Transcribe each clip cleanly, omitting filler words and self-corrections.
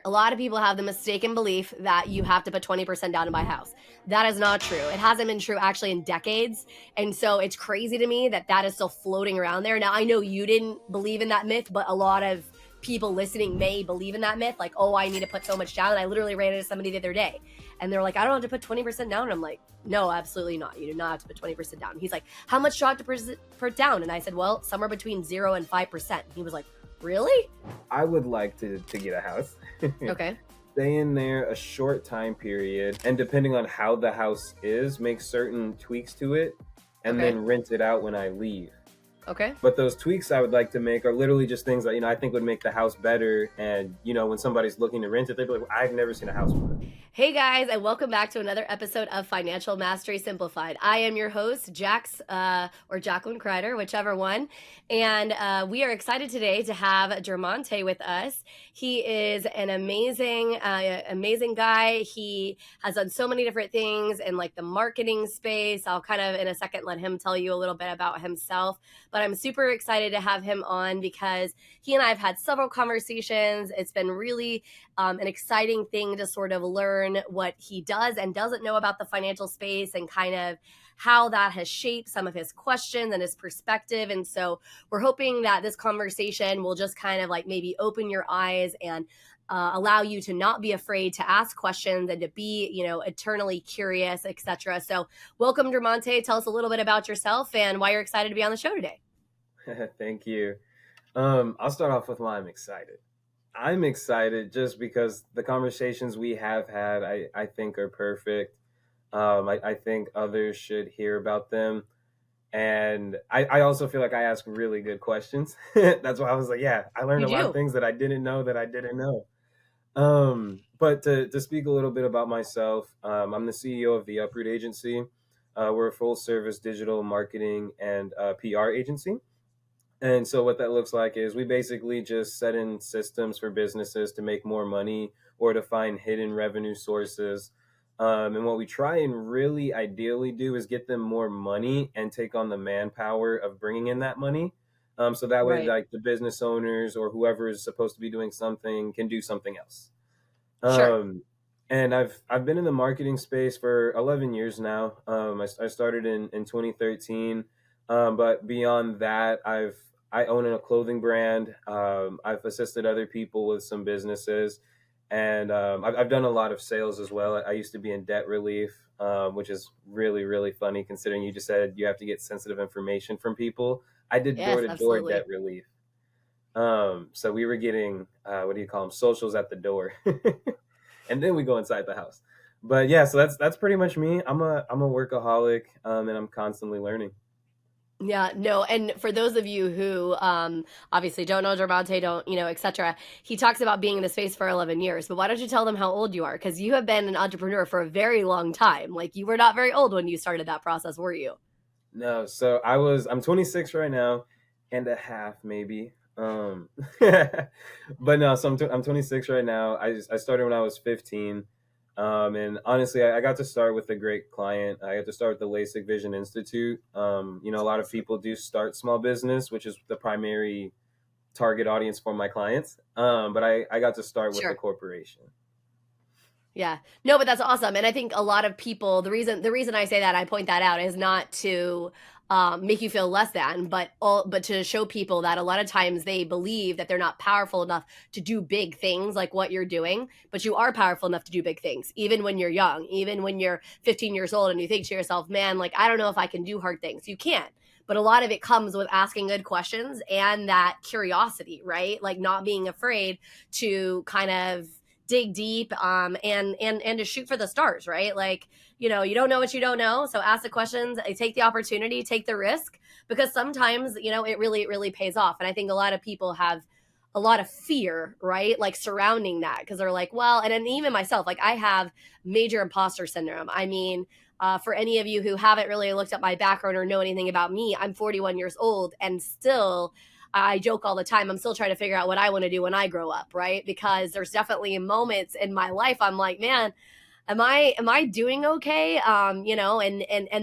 A lot of people have the mistaken belief that you have to put 20% down to buy a house. That is not true. It hasn't been true actually in decades. And so it's crazy to me that that is still floating around there. Now, I know you didn't believe in that myth, but a lot of people listening may believe in that myth. Like, oh, I need to put so much down. And I literally ran into somebody the other day and they're like, I don't have to put 20% down. And I'm like, no, absolutely not. You do not have to put 20% down. He's like, how much do I have to put down? And I said, well, somewhere between 0 and 5%. He was like, really? I would like to get a house. Okay. Stay in there a short time period, and depending on how the house is, make certain tweaks to it, and then rent it out when I leave. Okay. But those tweaks I would like to make are literally just things that, I think would make the house better. And, when somebody's looking to rent it, they'd be like, well, I've never seen a house with it. Hey guys, and welcome back to another episode of Financial Mastery Simplified. I am your host, Jax or Jacqueline Kreider, whichever one. And we are excited today to have Dermonte with us. He is an amazing guy. He has done so many different things in like the marketing space. I'll kind of in a second let him tell you a little bit about himself. But I'm super excited to have him on because he and I have had several conversations. It's been really an exciting thing to sort of learn what he does and doesn't know about the financial space and kind of how that has shaped some of his questions and his perspective. And so we're hoping that this conversation will just kind of like maybe open your eyes and allow you to not be afraid to ask questions and to be, eternally curious, etc. So welcome, Dermonte. Tell us a little bit about yourself and why you're excited to be on the show today. Thank you. I'll start off with why I'm excited. I'm excited just because the conversations we have had, I think are perfect. I think others should hear about them. And I also feel like I ask really good questions. That's why I was like, yeah, I learned a lot of things that I didn't know that I didn't know. But to speak a little bit about myself, I'm the CEO of the Uproot Agency. We're a full service digital marketing and PR agency. And so what that looks like is we basically just set in systems for businesses to make more money or to find hidden revenue sources. And what we try and really ideally do is get them more money and take on the manpower of bringing in that money. So that way, like the business owners or whoever is supposed to be doing something can do something else. Sure. And I've been in the marketing space for 11 years now. I started in 2013. But beyond that, I own a clothing brand. I've assisted other people with some businesses, and I've done a lot of sales as well. I used to be in debt relief, which is really, really funny considering you just said you have to get sensitive information from people. I did door-to-door debt relief. So we were getting, what do you call them? Socials at the door. And then we go inside the house. But yeah, so that's pretty much me. I'm a workaholic, and I'm constantly learning. Yeah, no. And for those of you who obviously don't know Dermonte, don't, etc., he talks about being in the space for 11 years. But why don't you tell them how old you are? Because you have been an entrepreneur for a very long time. Like you were not very old when you started that process, were you? No. So I'm 26 right now and a half, maybe. But no, so I'm 26 right now. I started when I was 15. And honestly, I got to start with a great client. I got to start with the LASIK Vision Institute. A lot of people do start small business, which is the primary target audience for my clients. But I got to start with a corporation. Yeah, no, but that's awesome. And I think a lot of people, the reason I say that, I point that out is not to make you feel less than, but to show people that a lot of times they believe that they're not powerful enough to do big things like what you're doing, but you are powerful enough to do big things, even when you're young, even when you're 15 years old and you think to yourself, man, like, I don't know if I can do hard things. You can't. But a lot of it comes with asking good questions and that curiosity, right? Like not being afraid to kind of dig deep and to shoot for the stars, right? Like, you don't know what you don't know. So ask the questions, take the opportunity, take the risk, because sometimes, it really pays off. And I think a lot of people have a lot of fear, right? Like surrounding that, because they're like, well, and even myself, like I have major imposter syndrome. I mean, for any of you who haven't really looked at my background or know anything about me, I'm 41 years old and still I joke all the time, I'm still trying to figure out what I want to do when I grow up, right? Because there's definitely moments in my life I'm like, man, am I doing okay? And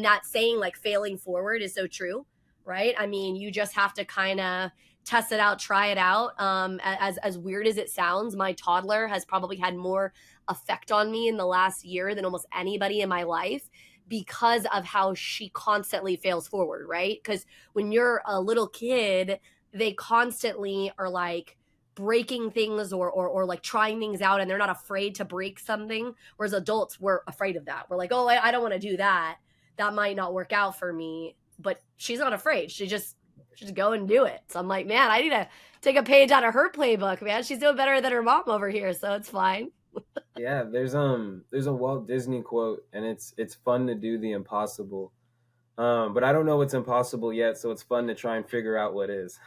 that saying like failing forward is so true, right? I mean, you just have to kind of test it out, try it out. As weird as it sounds, my toddler has probably had more effect on me in the last year than almost anybody in my life because of how she constantly fails forward, right? Because when you're a little kid, they constantly are like breaking things or like trying things out, and they're not afraid to break something. Whereas adults, we're afraid of that. We're like, oh, I don't want to do that. That might not work out for me. But she's not afraid. She just go and do it. So I'm like, man, I need to take a page out of her playbook, man. She's doing better than her mom over here, so it's fine. Yeah, there's a Walt Disney quote, and it's fun to do the impossible. But I don't know what's impossible yet, so it's fun to try and figure out what is.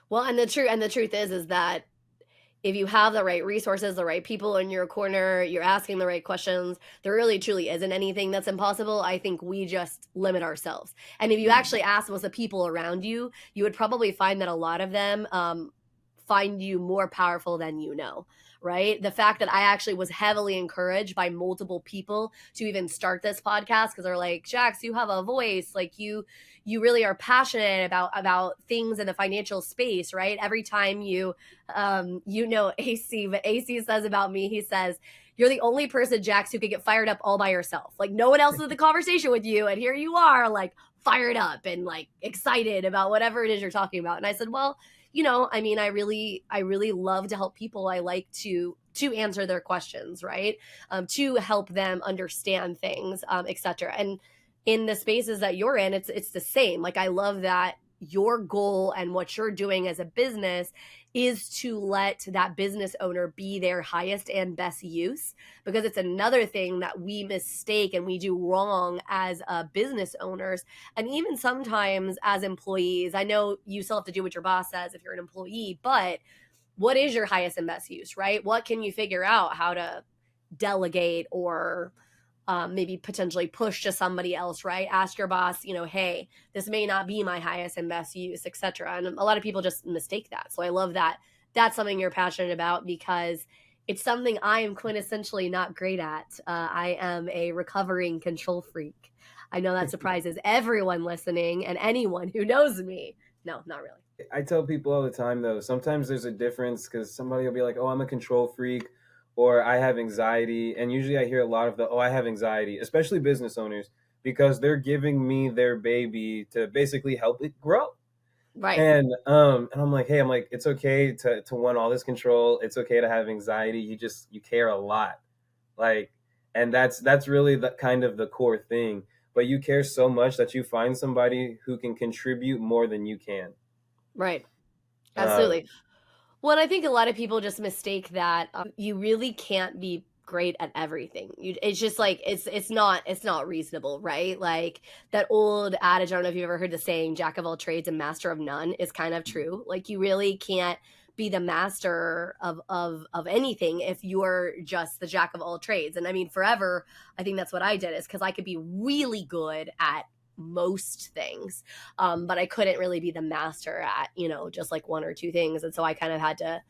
Well, and the truth is that if you have the right resources, the right people in your corner, you're asking the right questions, there really truly isn't anything that's impossible. I think we just limit ourselves. And if you actually ask most of the people around you, you would probably find that a lot of them find you more powerful than you know, right? The fact that I actually was heavily encouraged by multiple people to even start this podcast because they're like, Jax, you have a voice, like you really are passionate about things in the financial space, right? Every time you know AC, but AC says about me, he says, you're the only person, Jax, who could get fired up all by yourself. Like no one else is in the conversation with you, and here you are, like fired up and like excited about whatever it is you're talking about. And I said, well, I mean, I really love to help people. I like to answer their questions, right? To help them understand things, etc. And in the spaces that you're in, it's the same. Like I love that your goal and what you're doing as a business is to let that business owner be their highest and best use, because it's another thing that we mistake and we do wrong as business owners, and even sometimes as employees. I know you still have to do what your boss says if you're an employee, but what is your highest and best use, right? What can you figure out how to delegate or maybe potentially push to somebody else, right? Ask your boss, hey, this may not be my highest and best use, etc. And a lot of people just mistake that. So I love that that's something you're passionate about, because it's something I am quintessentially not great at. I am a recovering control freak. I know that surprises everyone listening and anyone who knows me. No, not really. I tell people all the time though, sometimes there's a difference because somebody will be like, "Oh, I'm a control freak," or "I have anxiety," and usually I hear a lot of the, "Oh, I have anxiety," especially business owners, because they're giving me their baby to basically help it grow. Right. And I'm like, hey, I'm like, it's okay to want all this control. It's okay to have anxiety. You care a lot, like, and that's really the kind of the core thing. But you care so much that you find somebody who can contribute more than you can. Right. Absolutely. Um, Well, and I think a lot of people just mistake that you really can't be great at everything. It's just like it's not reasonable, right? Like that old adage. I don't know if you've ever heard the saying "Jack of all trades and master of none" is kind of true. Like you really can't be the master of anything if you're just the jack of all trades. And I mean, forever, I think that's what I did, is because I could be really good at most things, but I couldn't really be the master at just like one or two things. And so I kind of had to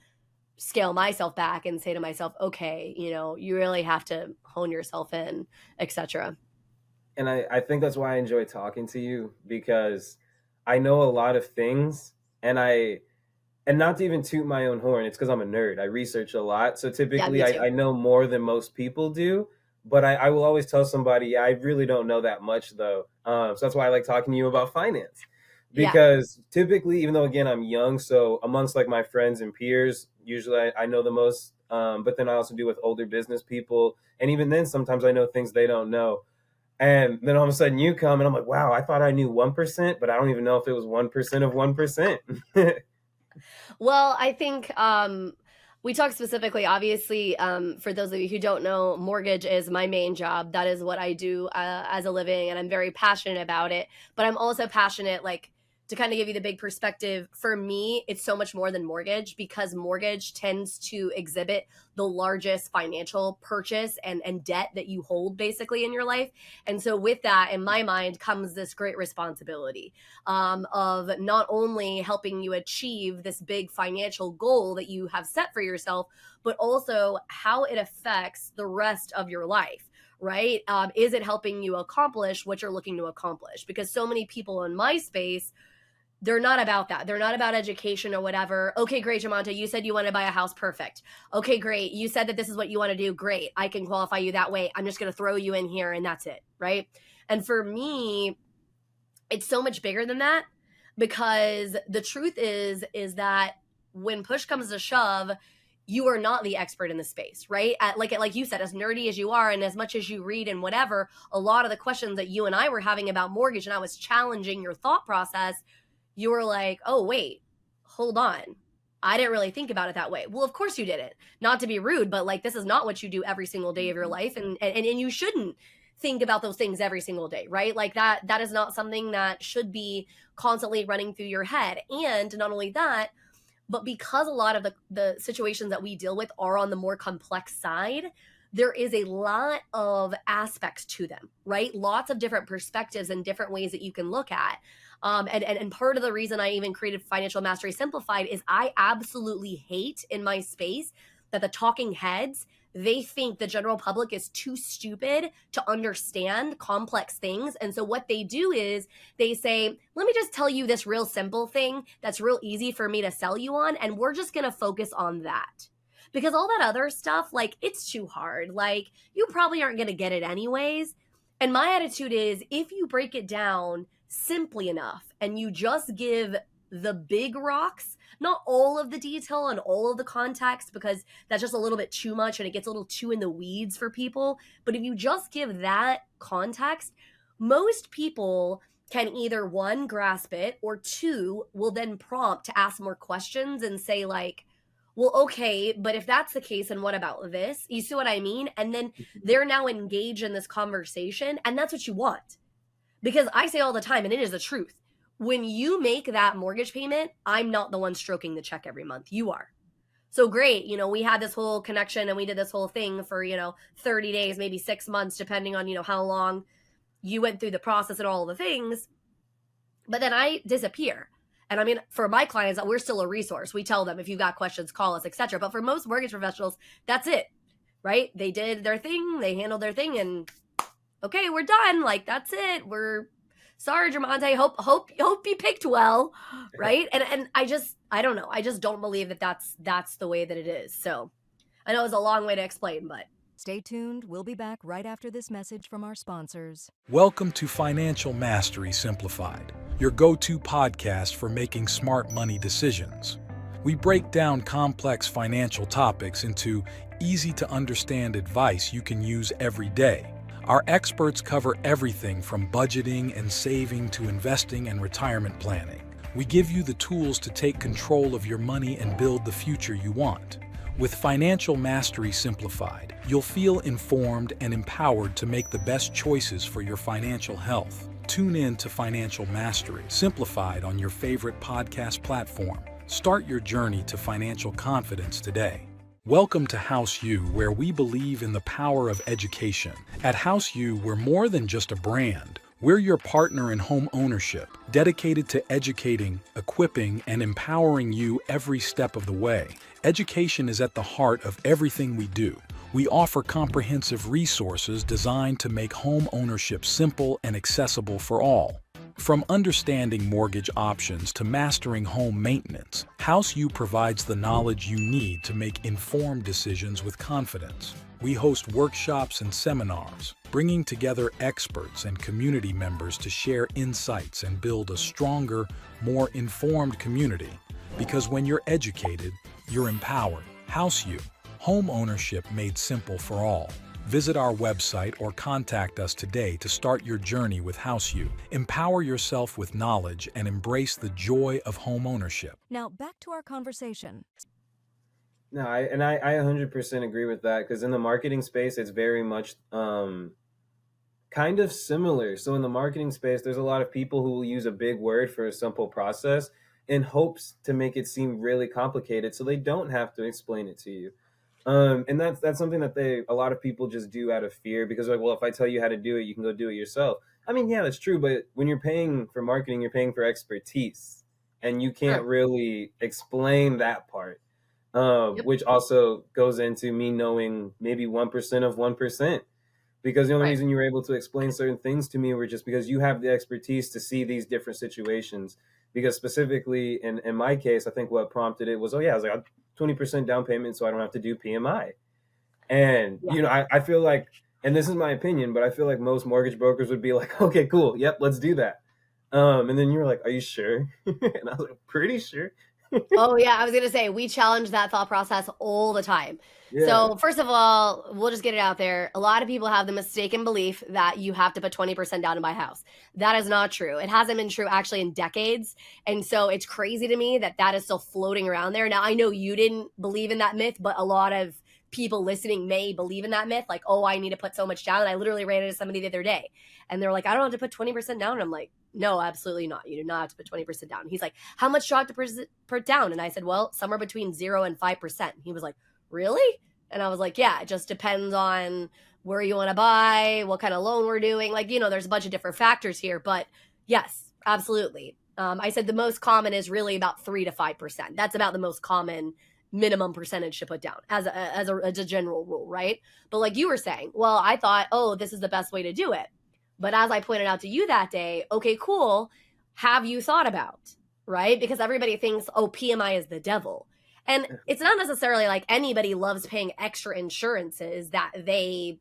scale myself back and say to myself, okay, you really have to hone yourself in, etc. and I think that's why I enjoy talking to you, because I know a lot of things, and not to even toot my own horn, it's because I'm a nerd. I research a lot. So Yeah, typically me too. I know more than most people do. But I will always tell somebody, yeah, I really don't know that much though. So that's why I like talking to you about finance. Yeah. Because typically, even though again I'm young, so amongst like my friends and peers, usually I know the most. But then I also do with older business people. And even then sometimes I know things they don't know. And then all of a sudden you come and I'm like, wow, I thought I knew 1%, but I don't even know if it was 1% of 1%. Well, I think we talk specifically, obviously, for those of you who don't know, mortgage is my main job. That is what I do as a living, and I'm very passionate about it. But I'm also passionate, like, to kind of give you the big perspective, for me, it's so much more than mortgage, because mortgage tends to exhibit the largest financial purchase and debt that you hold basically in your life. And so, with that, in my mind, comes this great responsibility of not only helping you achieve this big financial goal that you have set for yourself, but also how it affects the rest of your life. Right? Is it helping you accomplish what you're looking to accomplish? Because so many people in my space They're not about that. They're not about education or whatever. Okay, great, Jamonta. You said you want to buy a house. Perfect. Okay, great. You said that this is what you want to do. Great. I can qualify you that way. I'm just going to throw you in here and that's it. Right. And for me, it's so much bigger than that, because the truth is that when push comes to shove, you are not the expert in the space, right? Like you said, as nerdy as you are and as much as you read and whatever, a lot of the questions that you and I were having about mortgage, and I was challenging your thought process, you were like, oh, wait, hold on. I didn't really think about it that way. Well, of course you didn't. Not to be rude, but like, this is not what you do every single day of your life. And you shouldn't think about those things every single day, right? Like that is not something that should be constantly running through your head. And not only that, but because a lot of the situations that we deal with are on the more complex side, there is a lot of aspects to them, right? Lots of different perspectives and different ways that you can look at. And part of the reason I even created Financial Mastery Simplified is I absolutely hate in my space that the talking heads, they think the general public is too stupid to understand complex things. And so what they do is they say, let me just tell you this real simple thing that's real easy for me to sell you on, and we're just going to focus on that. Because all that other stuff, like, it's too hard. Like, you probably aren't going to get it anyways. And my attitude is, if you break it down simply enough and you just give the big rocks, not all of the detail and all of the context, because that's just a little bit too much and it gets a little too in the weeds for people. But if you just give that context, most people can either one, grasp it, or two, will then prompt to ask more questions and say like, well, okay, but if that's the case, then what about this? You see what I mean? And then they're now engaged in this conversation, and that's what you want. Because I say all the time, and it is the truth, when you make that mortgage payment, I'm not the one stroking the check every month. You are. So great, we had this whole connection and we did this whole thing for, 30 days, maybe 6 months, depending on, how long you went through the process and all the things. But then I disappear. And I mean, for my clients, we're still a resource. We tell them, if you've got questions, call us, etc. But for most mortgage professionals, that's it, right? They did their thing, they handled their thing, and okay, we're done. Like, that's it. We're sorry, Jamonta. Hope you picked well, right? And I don't know. I just don't believe that that's the way that it is. So I know it's a long way to explain, but stay tuned. We'll be back right after this message from our sponsors. Welcome to Financial Mastery Simplified, your go-to podcast for making smart money decisions. We break down complex financial topics into easy-to-understand advice you can use every day. Our experts cover everything from budgeting and saving to investing and retirement planning. We give you the tools to take control of your money and build the future you want. With Financial Mastery Simplified, you'll feel informed and empowered to make the best choices for your financial health. Tune in to Financial Mastery Simplified on your favorite podcast platform. Start your journey to financial confidence today. Welcome to House U, where we believe in the power of education. At House U, we're more than just a brand. We're your partner in home ownership, dedicated to educating, equipping, and empowering you every step of the way. Education is at the heart of everything we do. We offer comprehensive resources designed to make home ownership simple and accessible for all. From understanding mortgage options to mastering home maintenance, House U provides the knowledge you need to make informed decisions with confidence. We host workshops and seminars, bringing together experts and community members to share insights and build a stronger, more informed community. Because when you're educated, you're empowered. House U, home ownership made simple for all. Visit our website or contact us today to start your journey with House U. Empower yourself with knowledge and embrace the joy of home ownership. Now back to our conversation. No, I 100% agree with that, because in the marketing space, it's very much kind of similar. So in the marketing space, there's a lot of people who will use a big word for a simple process in hopes to make it seem really complicated so they don't have to explain it to you. And that's something that a lot of people just do out of fear, because like, well, if I tell you how to do it, you can go do it yourself. I mean, yeah, that's true. But when you're paying for marketing, you're paying for expertise, and you can't really explain that part, which also goes into me knowing maybe 1% of 1%, because the only reason you were able to explain certain things to me were just because you have the expertise to see these different situations because specifically in my case, I think what prompted it was, oh yeah, I was like, 20% down payment so I don't have to do PMI. And, Yeah. I feel like, and this is my opinion, but I feel like most mortgage brokers would be like, okay, cool. Yep, let's do that. And then you're like, are you sure? And I was like, pretty sure. Oh yeah, I was gonna say we challenge that thought process all the time. Yeah. So first of all, we'll just get it out there. A lot of people have the mistaken belief that you have to put 20% down to buy a house. That is not true. It hasn't been true actually in decades. And so it's crazy to me that that is still floating around there. Now I know you didn't believe in that myth, but a lot of people listening may believe in that myth. Like, oh, I need to put so much down. And I literally ran into somebody the other day and they're like, I don't have to put 20% down. And I'm like, no, absolutely not. You do not have to put 20% down. He's like, how much do I have to put down? And I said, well, somewhere between 0 and 5%. He was like, really? And I was like, yeah, it just depends on where you want to buy, what kind of loan we're doing. Like, there's a bunch of different factors here, but yes, absolutely. I said the most common is really about 3 to 5%. That's about the most common minimum percentage to put down as a general rule, right? But like you were saying, well, I thought, oh, this is the best way to do it. But as I pointed out to you that day, okay, cool. Have you thought about, right? Because everybody thinks, oh, PMI is the devil. And it's not necessarily like anybody loves paying extra insurances that they,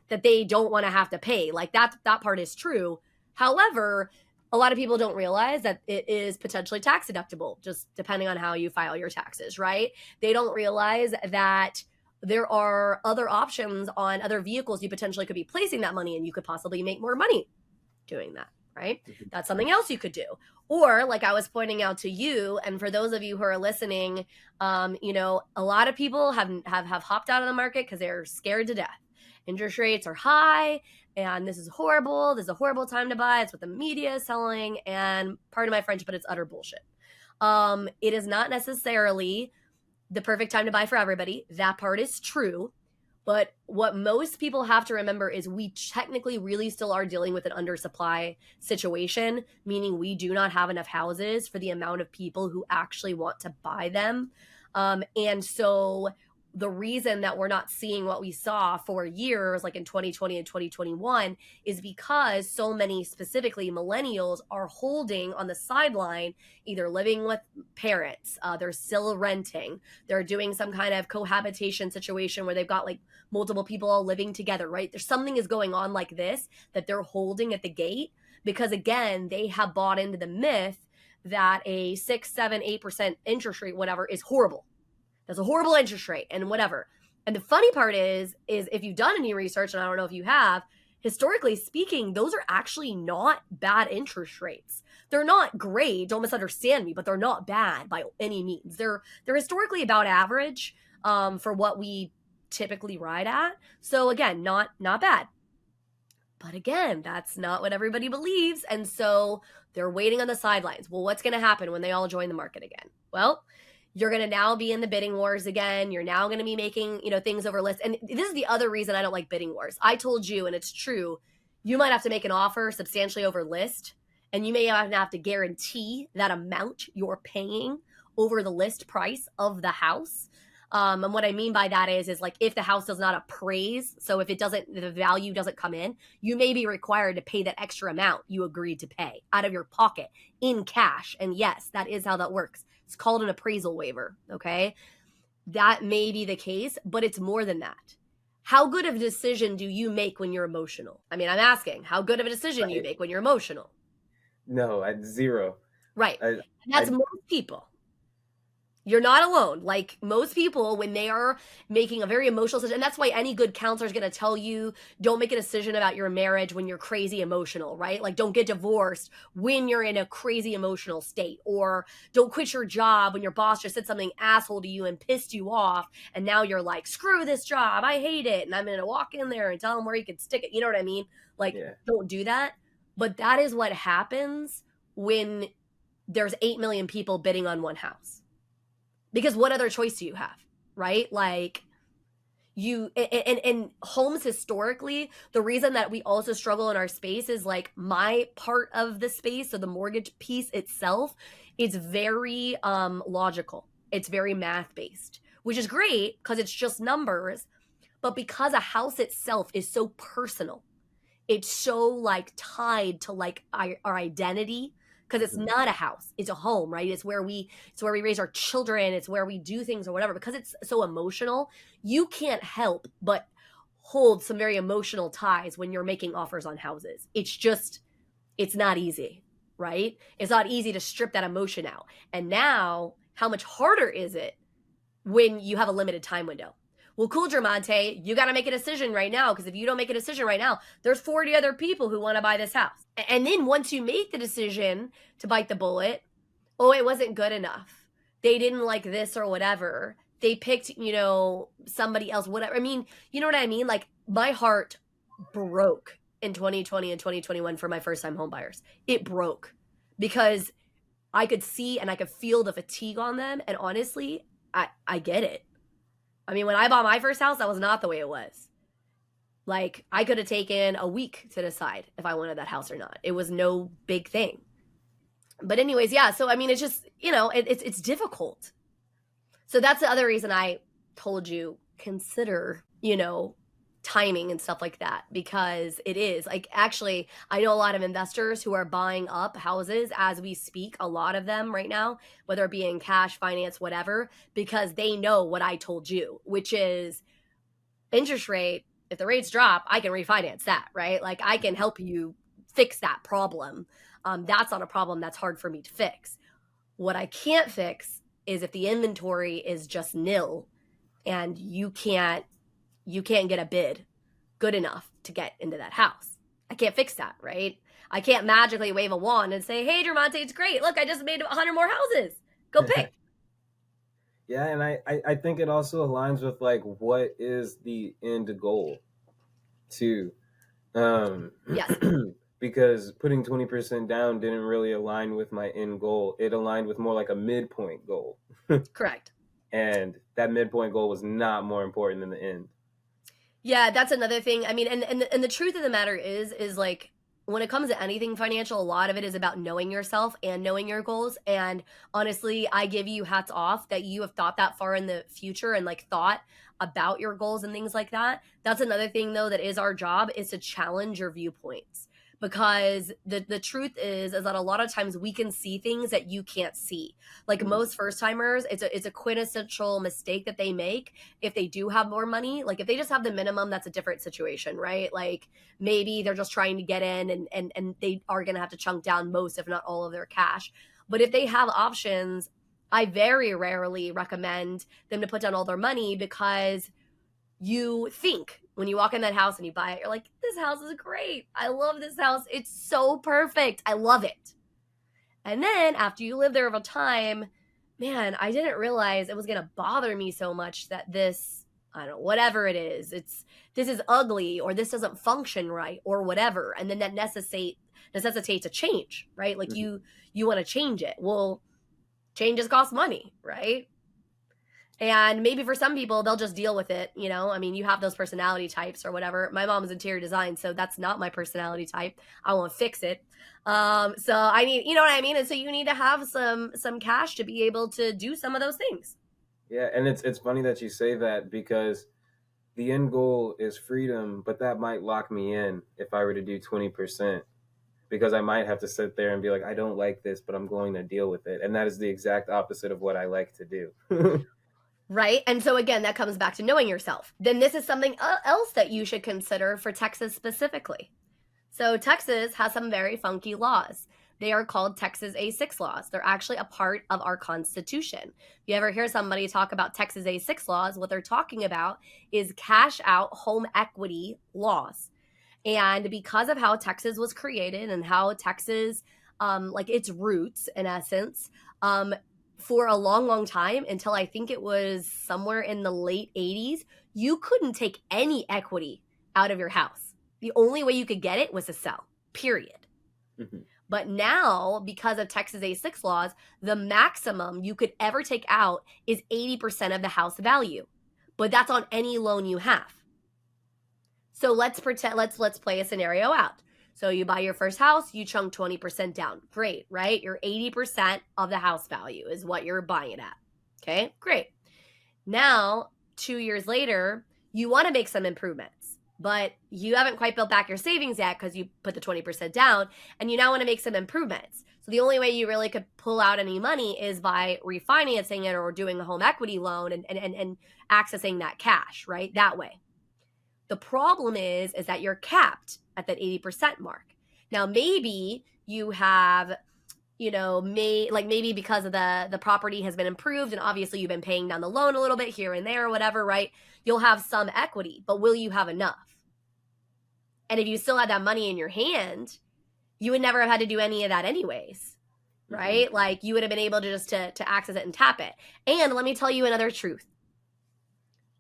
that they don't want to have to pay. Like that part is true. However, a lot of people don't realize that it is potentially tax deductible, just depending on how you file your taxes, right? They don't realize that there are other options on other vehicles you potentially could be placing that money in. You could possibly make more money doing that, right? That's something else you could do. Or like I was pointing out to you, and for those of you who are listening, a lot of people have hopped out of the market because they're scared to death. Interest rates are high and this is horrible. This is a horrible time to buy. It's what the media is selling. And pardon my French, but it's utter bullshit. It is not necessarily the perfect time to buy for everybody. That part is true. But what most people have to remember is we technically really still are dealing with an undersupply situation, meaning we do not have enough houses for the amount of people who actually want to buy them. And so the reason that we're not seeing what we saw for years, like in 2020 and 2021, is because so many, specifically millennials, are holding on the sideline, either living with parents, they're still renting, they're doing some kind of cohabitation situation where they've got like multiple people all living together, right? There's something is going on like this that they're holding at the gate because, again, they have bought into the myth that a 6, 7, 8% interest rate, whatever, is horrible. That's a horrible interest rate and whatever. And the funny part is if you've done any research, and I don't know if you have, historically speaking, those are actually not bad interest rates. They're not great, don't misunderstand me, but they're not bad by any means. They're historically about average for what we typically ride at. So again, not bad. But again, that's not what everybody believes. And so they're waiting on the sidelines. Well, what's going to happen when they all join the market again? Well, you're going to now be in the bidding wars again. You're now going to be making, things over list. And this is the other reason I don't like bidding wars. I told you, and it's true, you might have to make an offer substantially over list, and you may have to guarantee that amount you're paying over the list price of the house. And what I mean by that is like if the house does not appraise, so if the value doesn't come in, you may be required to pay that extra amount you agreed to pay out of your pocket in cash. And yes, that is how that works. It's called an appraisal waiver, okay? That may be the case, but it's more than that. How good of a decision do you make when you're emotional? I mean, I'm asking, how good of a decision you make when you're emotional? No, at 0. Right. And that's most people. You're not alone. Like most people, when they are making a very emotional decision, and that's why any good counselor is going to tell you, don't make a decision about your marriage when you're crazy emotional, right? Like don't get divorced when you're in a crazy emotional state, or don't quit your job when your boss just said something asshole to you and pissed you off. And now you're like, screw this job. I hate it. And I'm going to walk in there and tell them where you can stick it. You know what I mean? Like, Don't do that. But that is what happens when there's 8 million people bidding on one house. Because what other choice do you have, right? Like and homes historically, the reason that we also struggle in our space is like my part of the space, so the mortgage piece itself, is very logical. It's very math based, which is great because it's just numbers. But because a house itself is so personal, it's so like tied to like our identity, because it's not a house, it's a home, right? It's where we raise our children, it's where we do things or whatever. Because it's so emotional, you can't help but hold some very emotional ties when you're making offers on houses. It's not easy, right? It's not easy to strip that emotion out. And now, how much harder is it when you have a limited time window? Well, cool, Germonte, you got to make a decision right now, because if you don't make a decision right now, there's 40 other people who want to buy this house. And then once you make the decision to bite the bullet, oh, it wasn't good enough. They didn't like this or whatever. They picked, somebody else, whatever. I mean, you know what I mean? Like, my heart broke in 2020 and 2021 for my first-time home buyers. It broke because I could see and I could feel the fatigue on them. And honestly, I get it. I mean, when I bought my first house, that was not the way it was. Like, I could have taken a week to decide if I wanted that house or not. It was no big thing. But anyways, yeah. So, I mean, it's just, it's difficult. So that's the other reason I told you, consider, timing and stuff like that, because it is like, actually, I know a lot of investors who are buying up houses as we speak, a lot of them right now, whether it be in cash, finance, whatever, because they know what I told you, which is interest rate. If the rates drop, I can refinance that, right? Like, I can help you fix that problem. That's not a problem that's hard for me to fix. What I can't fix is if the inventory is just nil and you can't get a bid good enough to get into that house. I can't fix that, right? I can't magically wave a wand and say, hey, Germonte, it's great. Look, I just made 100 more houses. Go pick. Yeah, and I think it also aligns with, like, what is the end goal too. Yes. Because putting 20% down didn't really align with my end goal. It aligned with more like a midpoint goal. Correct. And that midpoint goal was not more important than the end. Yeah, that's another thing. I mean, and the truth of the matter is like, when it comes to anything financial, a lot of it is about knowing yourself and knowing your goals. And honestly, I give you hats off that you have thought that far in the future and like thought about your goals and things like that. That's another thing, though, that is our job, is to challenge your viewpoints. Because the truth is that a lot of times we can see things that you can't see. Like, most first timers, it's a quintessential mistake that they make if they do have more money. Like, if they just have the minimum, that's a different situation, right? Like, maybe they're just trying to get in and they are going to have to chunk down most, if not all, of their cash. But if they have options, I very rarely recommend them to put down all their money, because you think when you walk in that house and you buy it, you're like, this house is great. I love this house. It's so perfect. I love it. And then after you live there over time, man, I didn't realize it was going to bother me so much that this, I don't know, whatever it is, this is ugly, or this doesn't function right, or whatever. And then that necessitates a change, right? Like, you want to change it. Well, changes cost money, right? And maybe for some people, they'll just deal with it. I mean, you have those personality types or whatever. My mom's interior design, so that's not my personality type. I won't fix it. So I need, you know what I mean? And so you need to have some cash to be able to do some of those things. Yeah, and it's funny that you say that, because the end goal is freedom, but that might lock me in if I were to do 20%, because I might have to sit there and be like, I don't like this, but I'm going to deal with it. And that is the exact opposite of what I like to do. Right. And so again, that comes back to knowing yourself. Then this is something else that you should consider for Texas specifically. So Texas has some very funky laws. They are called Texas A6 laws. They're actually a part of our Constitution. If you ever hear somebody talk about Texas A6 laws, what they're talking about is cash out home equity laws. And because of how Texas was created and how Texas, like its roots in essence, for a long, long time, until I think it was somewhere in the late 80s, you couldn't take any equity out of your house. The only way you could get it was to sell, period. Mm-hmm. But now, because of Texas A6 laws, the maximum you could ever take out is 80% of the house value. But that's on any loan you have. So let's play a scenario out. So you buy your first house, you chunk 20% down. Great, right? Your 80% of the house value is what you're buying it at. Okay, great. Now, 2 years later, you want to make some improvements, but you haven't quite built back your savings yet because you put the 20% down, and you now want to make some improvements. So the only way you really could pull out any money is by refinancing it or doing a home equity loan and accessing that cash, right? That way. The problem is that you're capped at that 80% mark. Now, maybe you have, maybe because of the property has been improved and obviously you've been paying down the loan a little bit here and there or whatever, right? You'll have some equity, but will you have enough? And if you still had that money in your hand, you would never have had to do any of that anyways, right? Like you would have been able to just to access it and tap it. And let me tell you another truth.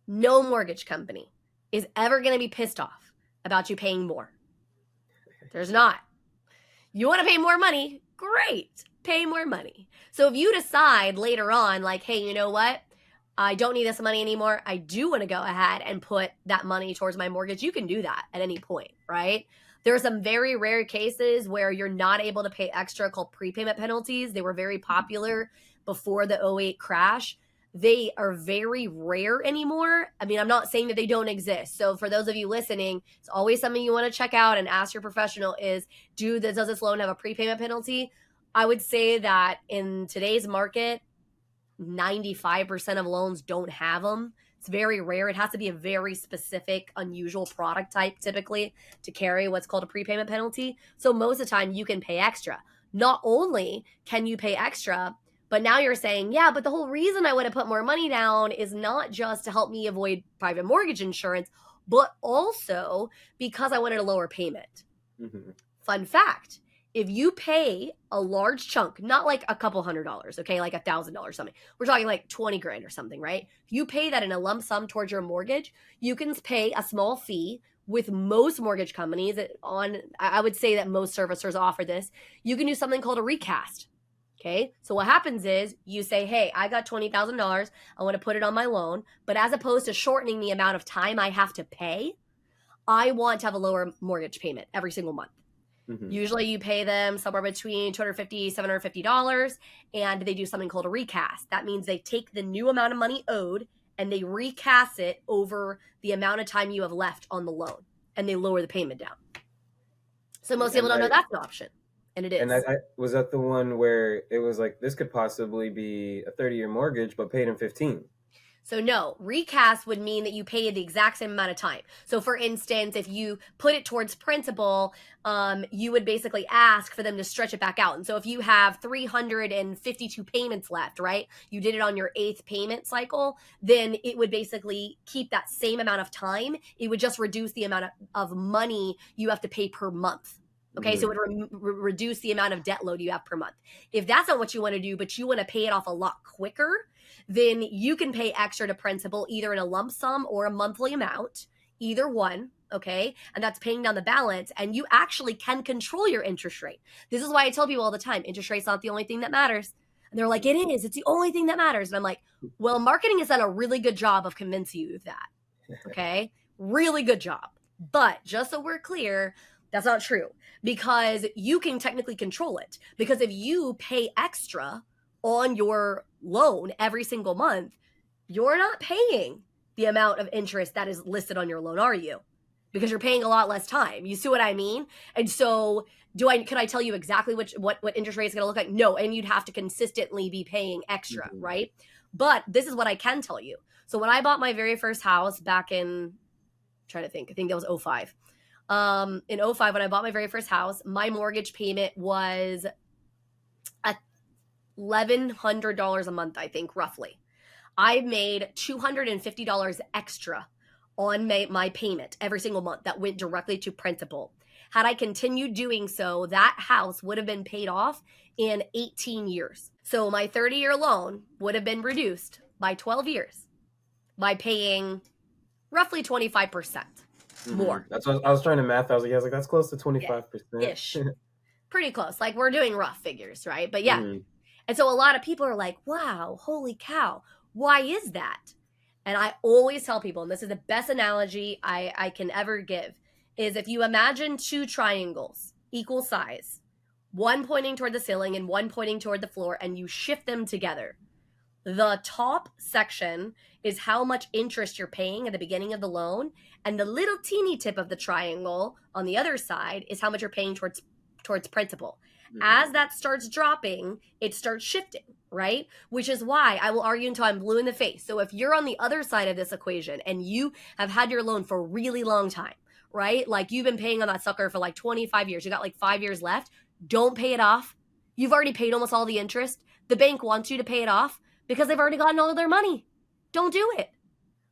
No mortgage company is ever going to be pissed off about you paying more. There's not. You want to pay more money? Great. Pay more money. So if you decide later on, like, hey, you know what? I don't need this money anymore. I do want to go ahead and put that money towards my mortgage. You can do that at any point, right? There are some very rare cases where you're not able to pay extra called prepayment penalties. They were very popular before the '08 crash. They are very rare anymore. I mean, I'm not saying that they don't exist. So for those of you listening, it's always something you want to check out and ask your professional is, does this loan have a prepayment penalty? I would say that in today's market, 95% of loans don't have them. It's very rare. It has to be a very specific, unusual product type typically to carry what's called a prepayment penalty. So most of the time you can pay extra. Not only can you pay extra, but now you're saying, yeah, but the whole reason I want to put more money down is not just to help me avoid private mortgage insurance, but also because I wanted a lower payment. Fun fact. If you pay a large chunk, not like a couple $100s, okay, like $1,000 something. We're talking like 20 grand or something, right? If you pay that in a lump sum towards your mortgage, you can pay a small fee with most mortgage companies I would say that most servicers offer this. You can do something called a recast. Okay, so what happens is you say, hey, I got $20,000. I want to put it on my loan. But as opposed to shortening the amount of time I have to pay, I want to have a lower mortgage payment every single month. Usually you pay them somewhere between $250, $750, and they do something called a recast. That means they take the new amount of money owed and they recast it over the amount of time you have left on the loan, and they lower the payment down. So most people don't know that's an option. And it is. And I was that the one where it was like, this could possibly be a 30-year mortgage, but paid in 15. So no, recast would mean that you pay the exact same amount of time. So for instance, if you put it towards principal, you would basically ask for them to stretch it back out. And so if you have 352 payments left, right? You did it on your 8th payment cycle, then it would basically keep that same amount of time. It would just reduce the amount of money you have to pay per month. Okay, so it would reduce the amount of debt load you have per month. If that's not what you want to do, but you want to pay it off a lot quicker, then you can pay extra to principal either in a lump sum or a monthly amount, either one, okay? And that's paying down the balance, and you actually can control your interest rate. This is why I tell people all the time, interest rate's not the only thing that matters. And they're like, it is, it's the only thing that matters. And I'm like, well, marketing has done a really good job of convincing you of that, okay? Really good job. But just so we're clear, that's not true, because you can technically control it. Because if you pay extra on your loan every single month, you're not paying the amount of interest that is listed on your loan, are you? Because you're paying a lot less time. You see what I mean? And so could I tell you exactly what interest rate is going to look like? No, and you'd have to consistently be paying extra, right? But this is what I can tell you. So when I bought my very first house back in, I'm trying to think, I think that was 05. In 05, when I bought my very first house, my mortgage payment was $1,100 a month, I think, roughly. I made $250 extra on my payment every single month that went directly to principal. Had I continued doing so, that house would have been paid off in 18 years. So my 30-year loan would have been reduced by 12 years by paying roughly 25%. More. That's what I was trying to math. I was like, that's close to 25%. Ish. Pretty close. Like we're doing rough figures, right? But yeah. And so a lot of people are like, wow, holy cow. Why is that? And I always tell people, and this is the best analogy I can ever give, is if you imagine two triangles, equal size, one pointing toward the ceiling and one pointing toward the floor, and you shift them together. The top section is how much interest you're paying at the beginning of the loan, and the little teeny tip of the triangle on the other side is how much you're paying towards principal. As that starts dropping, it starts shifting, right? Which is why I will argue until I'm blue in the face. So if you're on the other side of this equation and you have had your loan for a really long time, right? Like you've been paying on that sucker for like 25 years. You got like 5 years left. Don't pay it off. You've already paid almost all the interest. The bank wants you to pay it off because they've already gotten all of their money. Don't do it.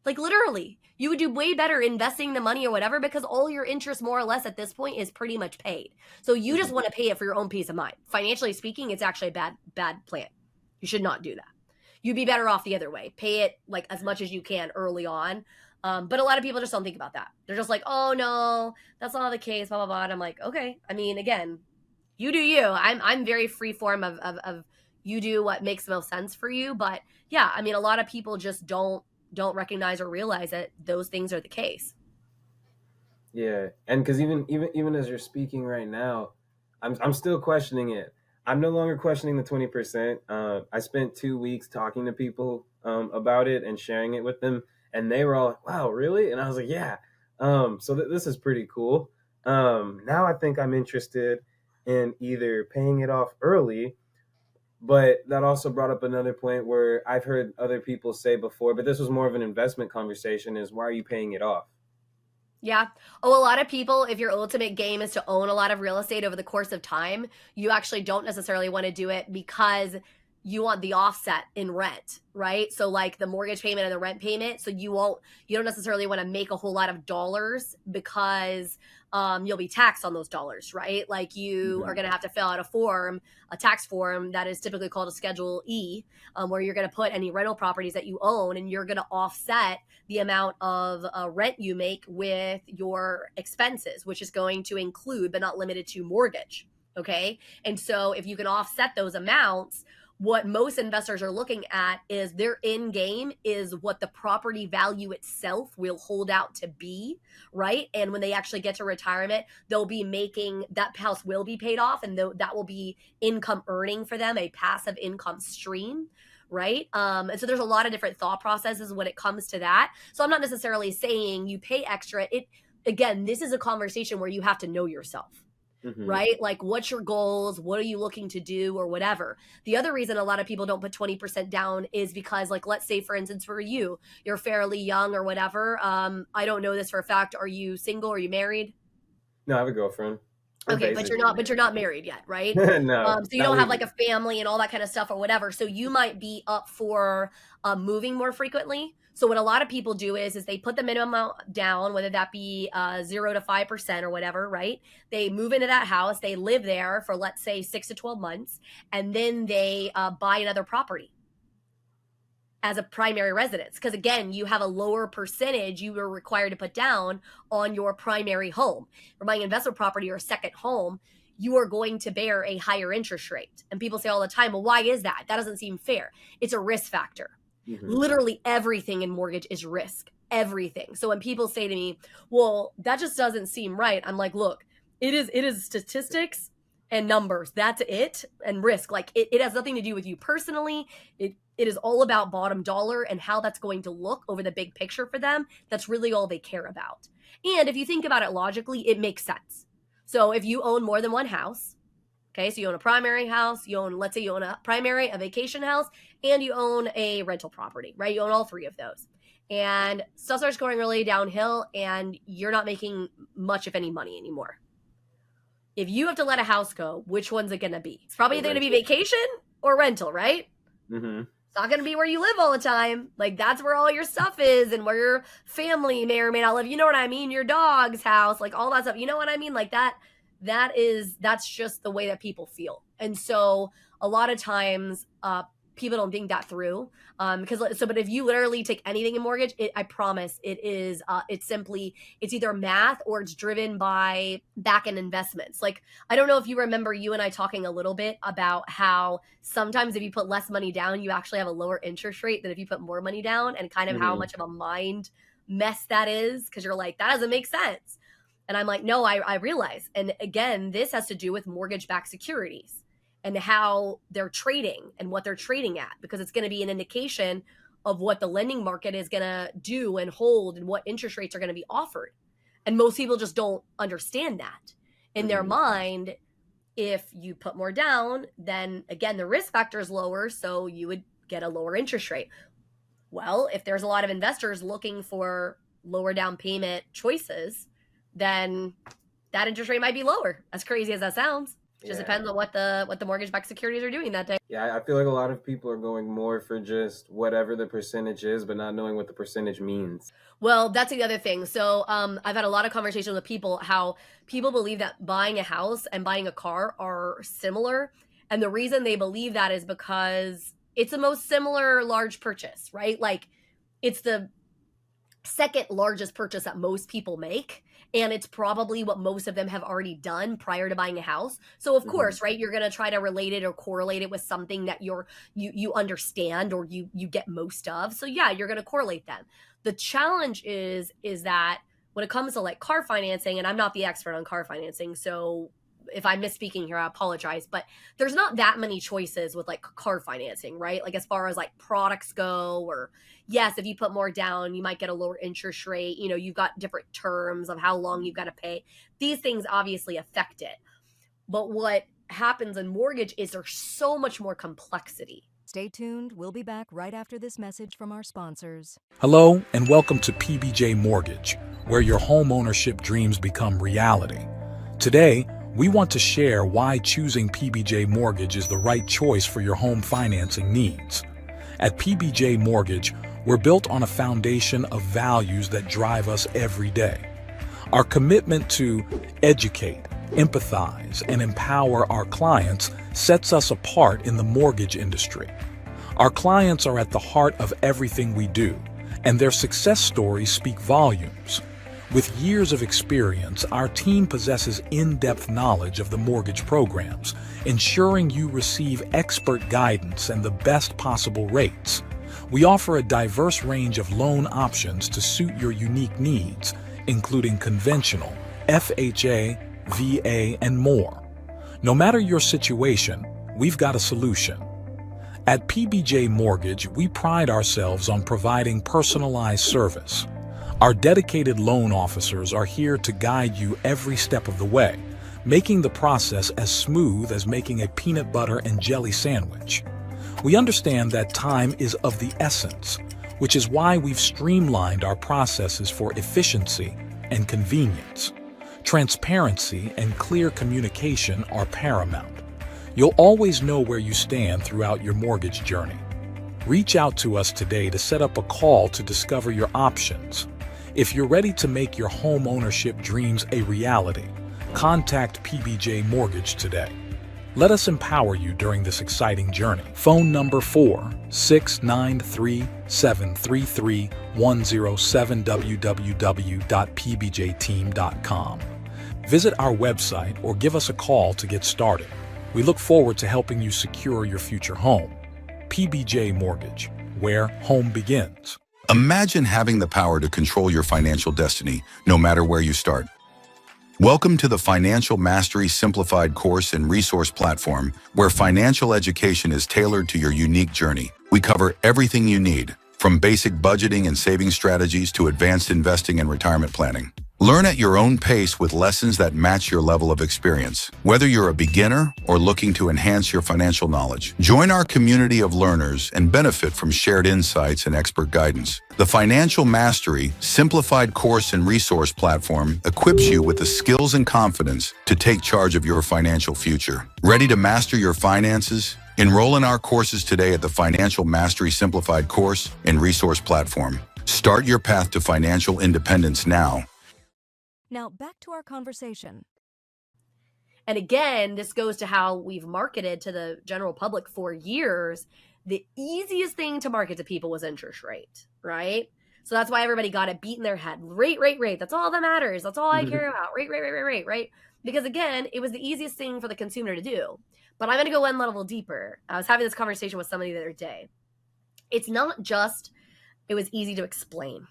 Like literally, you would do way better investing the money or whatever because all your interest more or less at this point is pretty much paid. So you just want to pay it for your own peace of mind. Financially speaking, it's actually a bad plan. You should not do that. You'd be better off the other way. Pay it like as much as you can early on. But a lot of people just don't think about that. They're just like, oh no, that's not the case, blah, blah, blah. And I'm like, okay. I mean, again, you do you. I'm very free form of you do what makes the most sense for you. But yeah, I mean, a lot of people just don't recognize or realize that those things are the case. Yeah, and because even as you're speaking right now, I'm still questioning it. I'm no longer questioning the 20%. I spent 2 weeks talking to people about it and sharing it with them, and they were all like, "Wow, really?" And I was like, "Yeah." So this is pretty cool. Now I think I'm interested in either paying it off early, but that also brought up another point where I've heard other people say before, but this was more of an investment conversation: is why are you paying it off? Yeah. Oh, a lot of people, if your ultimate game is to own a lot of real estate over the course of time, you actually don't necessarily want to do it because you want the offset in rent, right? So like the mortgage payment and the rent payment. So you don't necessarily want to make a whole lot of dollars because you'll be taxed on those dollars, right? Like you are going to have to fill out a tax form that is typically called a Schedule E, where you're going to put any rental properties that you own and you're going to offset the amount of rent you make with your expenses, which is going to include, but not limited to, mortgage. Okay. And so if you can offset those amounts, what most investors are looking at is their end game is what the property value itself will hold out to be, right? And when they actually get to retirement, they'll be making, that house will be paid off and that will be income earning for them, a passive income stream, right? And so there's a lot of different thought processes when it comes to that. So I'm not necessarily saying you pay extra. Again, this is a conversation where you have to know yourself. Right? Like, what's your goals? What are you looking to do or whatever? The other reason a lot of people don't put 20% down is because, like, let's say, for instance, for you're fairly young or whatever. I don't know this for a fact. Are you single? Are you married? No, I have a girlfriend. Okay, but you're not married yet, right? No. So you don't have like a family and all that kind of stuff or whatever. So you might be up for moving more frequently. So what a lot of people do is they put the minimum amount down, whether that be 0 to 5% or whatever, right? They move into that house, they live there for, let's say, 6 to 12 months, and then they buy another property as a primary residence. Because again, you have a lower percentage you are required to put down on your primary home. For buying investment property or a second home, you are going to bear a higher interest rate. And people say all the time, well, why is that? That doesn't seem fair. It's a risk factor. Literally everything in mortgage is risk. Everything. So when people say to me, well, that just doesn't seem right, I'm like, look, it is statistics and numbers. That's it. And risk. Like it has nothing to do with you personally. It is all about bottom dollar and how that's going to look over the big picture for them. That's really all they care about. And if you think about it logically, it makes sense. So if you own more than one house, okay, so you own a primary house, let's say you own a primary, a vacation house, and you own a rental property, right? You own all three of those. And stuff starts going really downhill and you're not making much, if any, money anymore. If you have to let a house go, which one's it going to be? It's probably either going to be vacation or rental, right? It's not going to be where you live all the time. Like that's where all your stuff is and where your family may or may not live. You know what I mean? Your dog's house, like all that stuff. You know what I mean? Like that's just the way that people feel. And so a lot of times people don't think that through but if you literally take anything in mortgage, I promise it's either math or it's driven by back end investments. Like I don't know if you remember you and I talking a little bit about how sometimes if you put less money down, you actually have a lower interest rate than if you put more money down, and kind of how much of a mind mess that is, because you're like, that doesn't make sense. And I'm like, no, I realize. And again, this has to do with mortgage-backed securities and how they're trading and what they're trading at, because it's going to be an indication of what the lending market is going to do and hold and what interest rates are going to be offered. And most people just don't understand that. In their mind, If you put more down, then again, the risk factor is lower, so you would get a lower interest rate. Well, if there's a lot of investors looking for lower down payment choices, then that interest rate might be lower. As crazy as that sounds. It just depends on what the mortgage-backed securities are doing that day. Yeah, I feel like a lot of people are going more for just whatever the percentage is, but not knowing what the percentage means. Well, that's the other thing. So I've had a lot of conversations with people how people believe that buying a house and buying a car are similar. And the reason they believe that is because it's the most similar large purchase, right? Like it's the second largest purchase that most people make. And it's probably what most of them have already done prior to buying a house. So of course, right, you're going to try to relate it or correlate it with something that you understand or you get most of. So yeah, you're going to correlate them. The challenge is that when it comes to like car financing, and I'm not the expert on car financing, so if I'm misspeaking here, I apologize, but there's not that many choices with like car financing, right? Like as far as like products go, or yes, if you put more down, you might get a lower interest rate. You know, you've got different terms of how long you've got to pay. These things obviously affect it. But what happens in mortgage is there's so much more complexity. Stay tuned. We'll be back right after this message from our sponsors. Hello, and welcome to PBJ Mortgage, where your home ownership dreams become reality. Today, we want to share why choosing PBJ Mortgage is the right choice for your home financing needs. At PBJ Mortgage, we're built on a foundation of values that drive us every day. Our commitment to educate, empathize, and empower our clients sets us apart in the mortgage industry. Our clients are at the heart of everything we do, and their success stories speak volumes. With years of experience, our team possesses in-depth knowledge of the mortgage programs, ensuring you receive expert guidance and the best possible rates. We offer a diverse range of loan options to suit your unique needs, including conventional, FHA, VA, and more. No matter your situation, we've got a solution. At PBJ Mortgage, we pride ourselves on providing personalized service. Our dedicated loan officers are here to guide you every step of the way, making the process as smooth as making a peanut butter and jelly sandwich. We understand that time is of the essence, which is why we've streamlined our processes for efficiency and convenience. Transparency and clear communication are paramount. You'll always know where you stand throughout your mortgage journey. Reach out to us today to set up a call to discover your options. If you're ready to make your home ownership dreams a reality, contact PBJ Mortgage today. Let us empower you during this exciting journey. Phone number 4-693-733-107 www.pbjteam.com. Visit our website or give us a call to get started. We look forward to helping you secure your future home. PBJ Mortgage, where home begins. Imagine having the power to control your financial destiny, no matter where you start. Welcome to the Financial Mastery Simplified course and resource platform, where financial education is tailored to your unique journey. We cover everything you need, from basic budgeting and saving strategies to advanced investing and retirement planning. Learn at your own pace with lessons that match your level of experience. Whether you're a beginner or looking to enhance your financial knowledge, join our community of learners and benefit from shared insights and expert guidance. The Financial Mastery Simplified course and resource platform equips you with the skills and confidence to take charge of your financial future. Ready to master your finances? Enroll in our courses today at the Financial Mastery Simplified course and resource platform. Start your path to financial independence now. Now back to our conversation. And again, this goes to how we've marketed to the general public for years. The easiest thing to market to people was interest rate, right? So that's why everybody got it beat in their head. Rate, rate, rate. That's all that matters. That's all I care about. Rate, rate, rate, rate, rate, right? Because again, it was the easiest thing for the consumer to do. But I'm going to go one level deeper. I was having this conversation with somebody the other day. It's not just, it was easy to explain.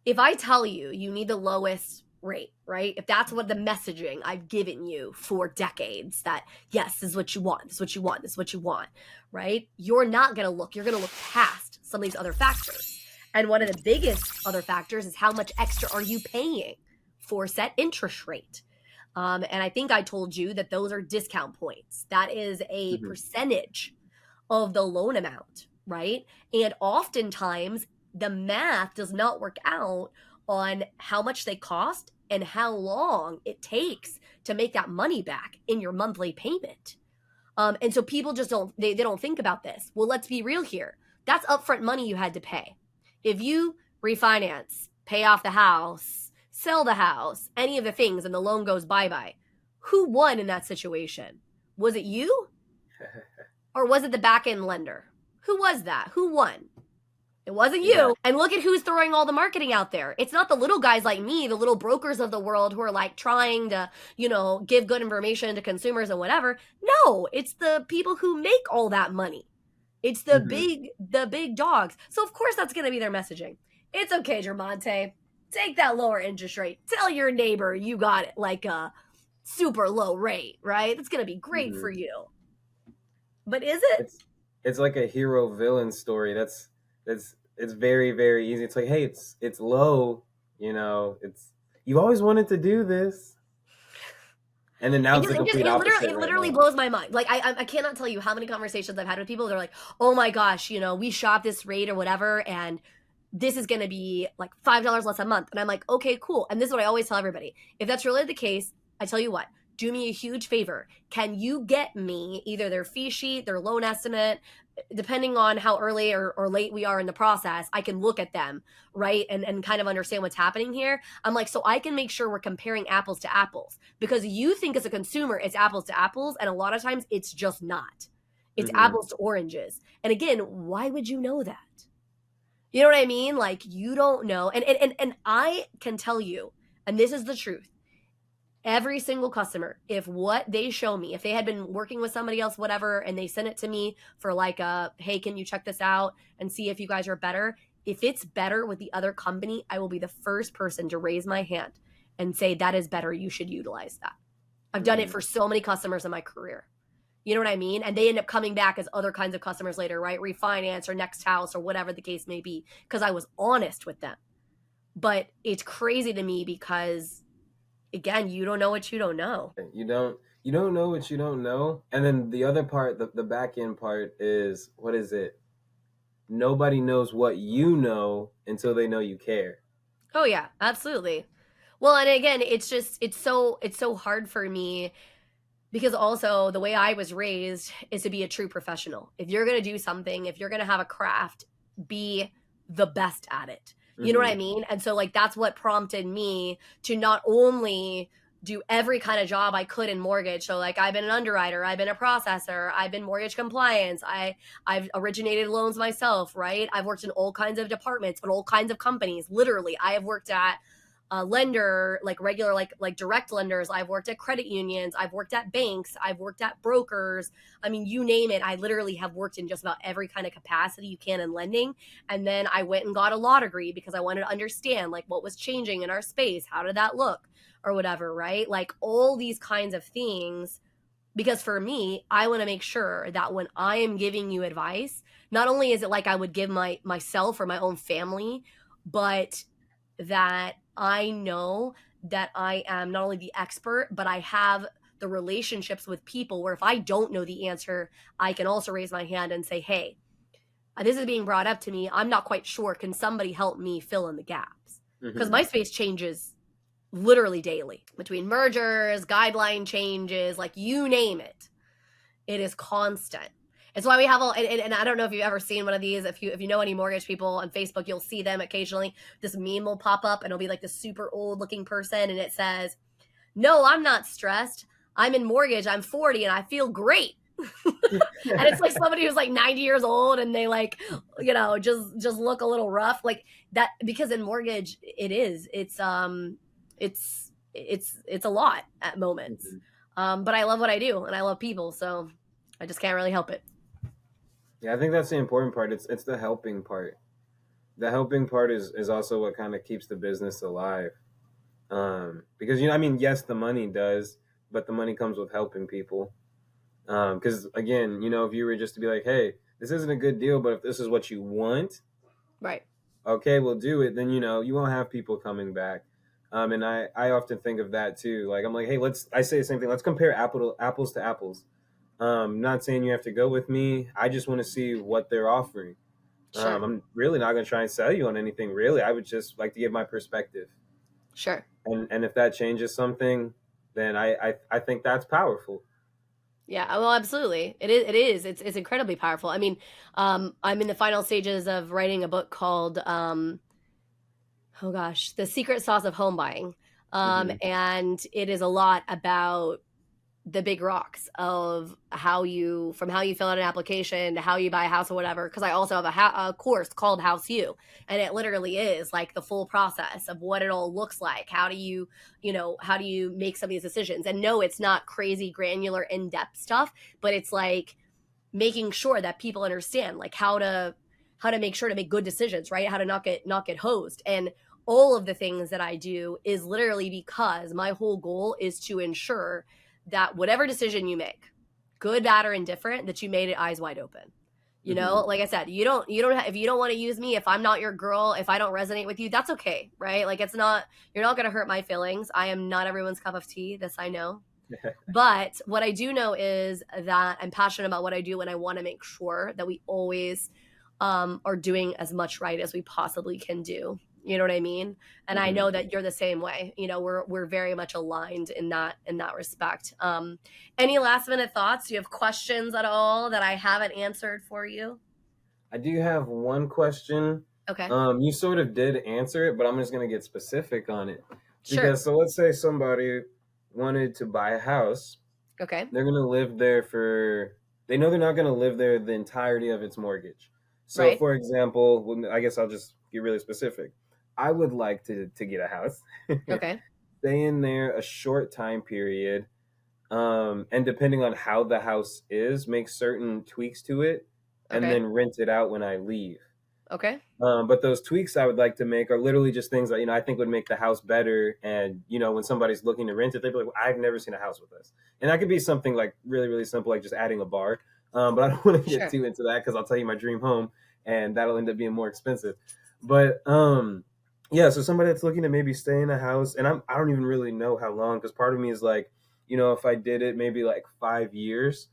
If I tell you you need the lowest rate, right? If that's what the messaging I've given you for decades, that yes, this is what you want, this is what you want, this is what you want, right? You're not going to look, you're going to look past some of these other factors. And one of the biggest other factors is how much extra are you paying for set interest rate? And I think I told you that those are discount points. That is a percentage of the loan amount, right? And oftentimes the math does not work out on how much they cost and how long it takes to make that money back in your monthly payment. And so people just they don't think about this. Well, let's be real here. That's upfront money you had to pay. If you refinance, pay off the house, sell the house, any of the things, and the loan goes bye-bye, who won in that situation? Was it you? Or was it the back-end lender? Who was that? Who won? It wasn't you. Yeah. And look at who's throwing all the marketing out there. It's not the little guys like me, the little brokers of the world who are like trying to, give good information to consumers and whatever. No, it's the people who make all that money. It's the big dogs. So of course that's going to be their messaging. It's okay, Germonte. Take that lower interest rate. Tell your neighbor you got it like a super low rate, right? That's going to be great for you. But is it? It's like a hero villain story. It's very, very easy. It's like, hey, it's low, you've always wanted to do this. And then now it's the complete opposite. It literally blows my mind. Like I cannot tell you how many conversations I've had with people that are like, oh my gosh, we shop this rate or whatever, and this is going to be like $5 less a month. And I'm like, okay, cool. And this is what I always tell everybody. If that's really the case, I tell you what, do me a huge favor. Can you get me either their fee sheet, their loan estimate, depending on how early or late we are in the process, I can look at them, right? And kind of understand what's happening here. I'm like, so I can make sure we're comparing apples to apples, because you think as a consumer, it's apples to apples. And a lot of times it's just not. It's apples to oranges. And again, why would you know that? You know what I mean? Like, you don't know. And I can tell you, and this is the truth, every single customer, if what they show me, if they had been working with somebody else, whatever, and they sent it to me for like hey, can you check this out and see if you guys are better? If it's better with the other company, I will be the first person to raise my hand and say, that is better. You should utilize that. I've done it for so many customers in my career. You know what I mean? And they end up coming back as other kinds of customers later, right? Refinance or next house or whatever the case may be, because I was honest with them. But it's crazy to me because, again, you don't know what you don't know. You don't know what you don't know. And then the other part, the back end part is, what is it? Nobody knows what you know until they know you care. Oh yeah, absolutely. Well, and again, it's so hard for me, because also the way I was raised is to be a true professional. If you're going to do something, if you're going to have a craft, be the best at it. You know what I mean? And so like, that's what prompted me to not only do every kind of job I could in mortgage. So like, I've been an underwriter, I've been a processor, I've been mortgage compliance, I've originated loans myself, right? I've worked in all kinds of departments, in all kinds of companies. Literally, I have worked at lender, like regular, like direct lenders. I've worked at credit unions. I've worked at banks. I've worked at brokers. I mean, you name it. I literally have worked in just about every kind of capacity you can in lending. And then I went and got a law degree because I wanted to understand like what was changing in our space. How did that look or whatever, right? Like all these kinds of things. Because for me, I want to make sure that when I am giving you advice, not only is it like I would give myself or my own family, but that I know that I am not only the expert, but I have the relationships with people where if I don't know the answer, I can also raise my hand and say, hey, this is being brought up to me. I'm not quite sure. Can somebody help me fill in the gaps? Because my space changes literally daily between mergers, guideline changes, like you name it. It is constant. It's why we have and I don't know if you've ever seen one of these. If you know any mortgage people on Facebook, you'll see them occasionally. This meme will pop up and it'll be like this super old looking person. And it says, no, I'm not stressed. I'm in mortgage. I'm 40 and I feel great. And it's like somebody who's like 90 years old and they like, just look a little rough like that, because in mortgage it's a lot at moments. But I love what I do and I love people. So I just can't really help it. Yeah, I think that's the important part. It's the helping part. The helping part is also what kind of keeps the business alive. Because, yes, the money does, but the money comes with helping people. Because, again, if you were just to be like, hey, this isn't a good deal, but if this is what you want, right? Okay, we'll do it. Then, you won't have people coming back. And I often think of that too. Like, I'm like, hey, I say the same thing. Let's compare apples to apples. Not saying you have to go with me. I just want to see what they're offering. Sure. I'm really not going to try and sell you on anything, really. I would just like to give my perspective. Sure. And if that changes something, then I think that's powerful. Yeah, well, absolutely. It's incredibly powerful. I mean, I'm in the final stages of writing a book called, oh gosh, The Secret Sauce of Home Buying. Hmm. And it is a lot about the big rocks of from how you fill out an application to how you buy a house or whatever. Cause I also have a course called House You, and it literally is like the full process of what it all looks like. How do you make some of these decisions? And no, it's not crazy granular in-depth stuff, but it's like making sure that people understand like how to make sure to make good decisions, right? How to not get hosed. And all of the things that I do is literally because my whole goal is to ensure that whatever decision you make, good, bad, or indifferent, that you made it eyes wide open. You know, Hmm. like I said, you don't if you don't want to use me, if I'm not your girl, if I don't resonate with you, that's okay, right? Like you're not going to hurt my feelings. I am not everyone's cup of tea. This I know. But what I do know is that I'm passionate about what I do, and I want to make sure that we always are doing as much right as we possibly can do. You know what I mean? And I Hmm. know that you're the same way. You know, we're very much aligned in that respect. Any last minute thoughts? Do you have questions at all that I haven't answered for you? I do have one question. Okay. You sort of did answer it, but I'm just going to get specific on it. Sure. Because, so let's say somebody wanted to buy a house. Okay. They're going to live there they know they're not going to live there the entirety of its mortgage. So, Right. for example, I guess I'll just get really specific. I would like to get a house, Okay. stay in there a short time period, and depending on how the house is, make certain tweaks to it, and Okay. then rent it out when I leave. Okay. But those tweaks I would like to make are literally just things that I think would make the house better. And when somebody's looking to rent it, they'd be like, well, "I've never seen a house with this," and that could be something like really really simple, like just adding a bar. But I don't want to get Sure. too into that because I'll tell you my dream home, and that'll end up being more expensive. But yeah. So somebody that's looking to maybe stay in a house, and I don't even really know how long, because part of me is like, if I did it maybe like 5 years,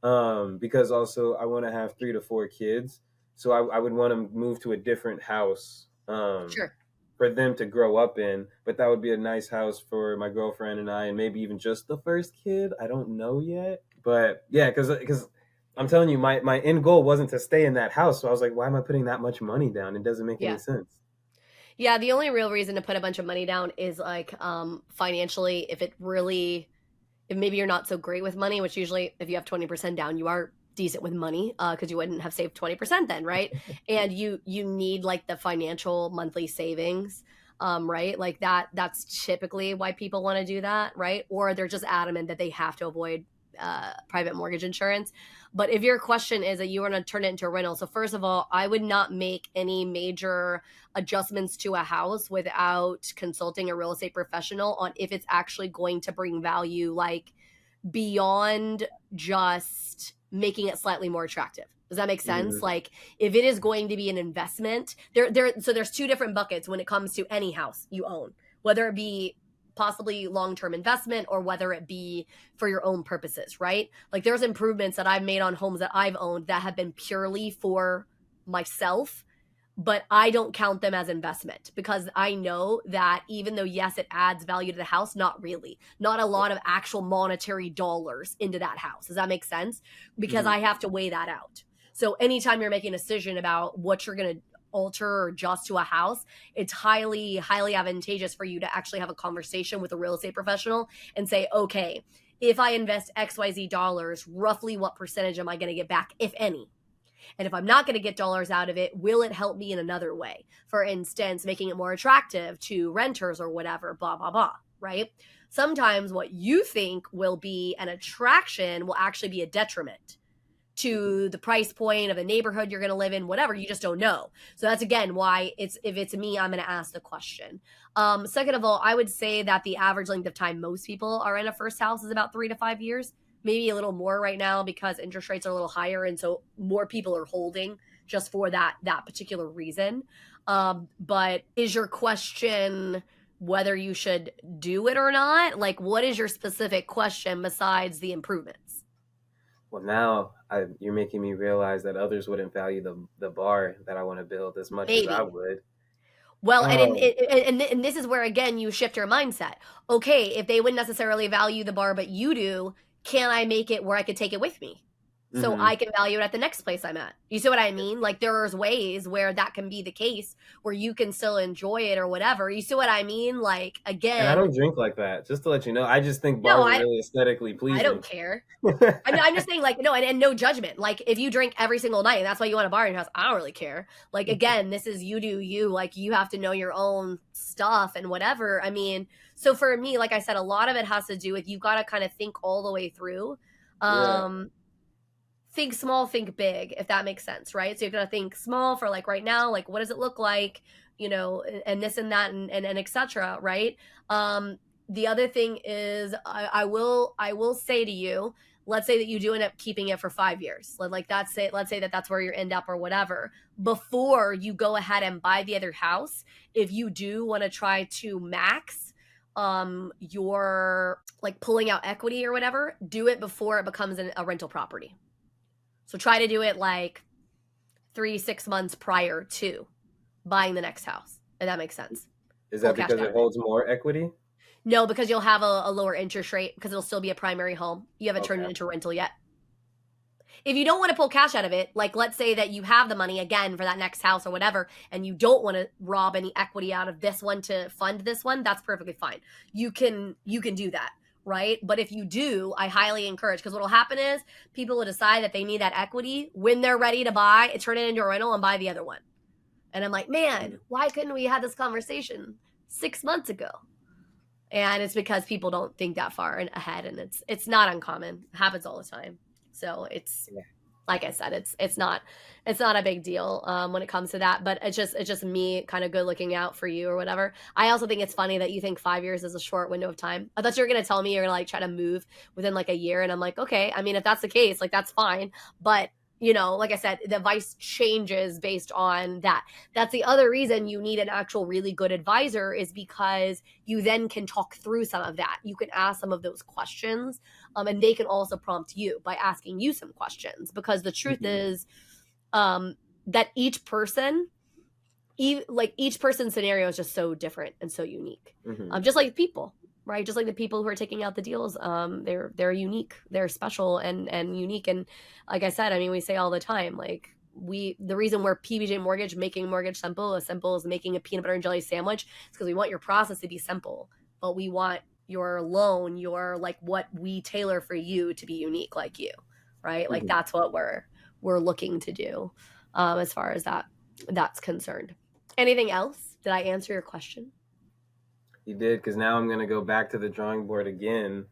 because also I want to have 3 to 4 kids, so I would want to move to a different house, Sure. for them to grow up in. But that would be a nice house for my girlfriend and I, and maybe even just the first kid. I don't know yet, but yeah, because I'm telling you, my end goal wasn't to stay in that house. So I was like, why am I putting that much money down? It doesn't make any Yeah. sense. Yeah, the only real reason to put a bunch of money down is like financially, if maybe you're not so great with money, which usually if you have 20% down, you are decent with money because you wouldn't have saved 20% then, right? And you need like the financial monthly savings, right? Like that's typically why people want to do that, right? Or they're just adamant that they have to avoid private mortgage insurance. But if your question is that you want to turn it into a rental, so first of all, I would not make any major adjustments to a house without consulting a real estate professional on if it's actually going to bring value, like beyond just making it slightly more attractive. Does that make sense? Hmm. Like if it is going to be an investment, so there's two different buckets when it comes to any house you own, whether it be possibly long-term investment or whether it be for your own purposes, right? Like there's improvements that I've made on homes that I've owned that have been purely for myself, but I don't count them as investment because I know that even though, yes, it adds value to the house, not really, not a lot of actual monetary dollars into that house. Does that make sense? Because Hmm. I have to weigh that out. So anytime you're making a decision about what you're going to alter or adjust to a house, it's highly, highly advantageous for you to actually have a conversation with a real estate professional and say, okay, if I invest XYZ dollars, roughly what percentage am I going to get back, if any? And if I'm not going to get dollars out of it, will it help me in another way? For instance, making it more attractive to renters or whatever, blah, blah, blah, right? Sometimes what you think will be an attraction will actually be a detriment to the price point of the neighborhood you're going to live in, whatever. You just don't know. So that's again why if it's me, I'm going to ask the question. Second of all, I would say that the average length of time most people are in a first house is about 3 to 5 years, maybe a little more right now because interest rates are a little higher, and so more people are holding just for that particular reason. But is your question whether you should do it or not? Like, what is your specific question besides the improvements? Well, now you're making me realize that others wouldn't value the bar that I want to build as much as I Maybe. would. Well, Um, and this is where, again, you shift your mindset. Okay, if they wouldn't necessarily value the bar, but you do, can I make it where I could take it with me? So mhm. I can value it at the next place I'm at. You see what I mean? Like, there's ways where that can be the case where you can still enjoy it or whatever. You see what I mean? Like, And I again, don't drink like that. Just to let you know, I just think no, bars are really aesthetically I don't pleasing. care. I'm just saying, like, no, and no judgment. Like, if you drink every single night and that's why you want a bar in your house, I don't really care. Like, again, this is you do you. Like, you have to know your own stuff and whatever. I mean, so for me, like I said, a lot of it has to do with you got to kind of think all the way through. Yeah. Think small, think big, if that makes sense, right? So you're gonna think small for like right now, like what does it look like, you know, and this and that and etc. Right? The other thing is, I will say to you, let's say that you do end up keeping it for 5 years, like that's it. Let's say that that's where you end up or whatever. Before you go ahead and buy the other house, if you do want to try to max your like pulling out equity or whatever, do it before it becomes a rental property. So try to do it like 3-6 months prior to buying the next house, if that makes sense. Is Full that cash because down. it holds more equity? No, because you'll have a lower interest rate because it'll still be a primary home. You haven't turned it Okay. into rental yet. If you don't want to pull cash out of it, like let's say that you have the money again for that next house or whatever, and you don't want to rob any equity out of this one to fund this one, that's perfectly fine. You can do that, right? But if you do, I highly encourage, because what will happen is people will decide that they need that equity when they're ready to buy, turn it into a rental and buy the other one. And I'm like, man, why couldn't we have this conversation 6 months ago? And it's because people don't think that far ahead, and it's not uncommon. It happens all the time. So it's like I said, it's not a big deal when it comes to that. But it's just me kind of good looking out for you or whatever. I also think it's funny that you think 5 years is a short window of time. I thought you were gonna tell me you're gonna like try to move within like a year, and I'm like, okay. I mean, if that's the case, like that's fine. But you know, like I said, the advice changes based on that. That's the other reason you need an actual really good advisor, is because you then can talk through some of that. You can ask some of those questions, and they can also prompt you by asking you some questions. Because the truth is that each person's scenario is just so different and so unique. Just like people. Right, just like the people who are taking out the deals, they're unique, they're special and unique. And like I said, I mean, we say all the time, like the reason we're PBJ Mortgage, making mortgage simple as making a peanut butter and jelly sandwich, is because we want your process to be simple, but we want your loan, your like what we tailor for you to be unique, like you, right? Like that's what we're looking to do, as far as that's concerned. Anything else? Did I answer your question? You did, because now I'm gonna go back to the drawing board again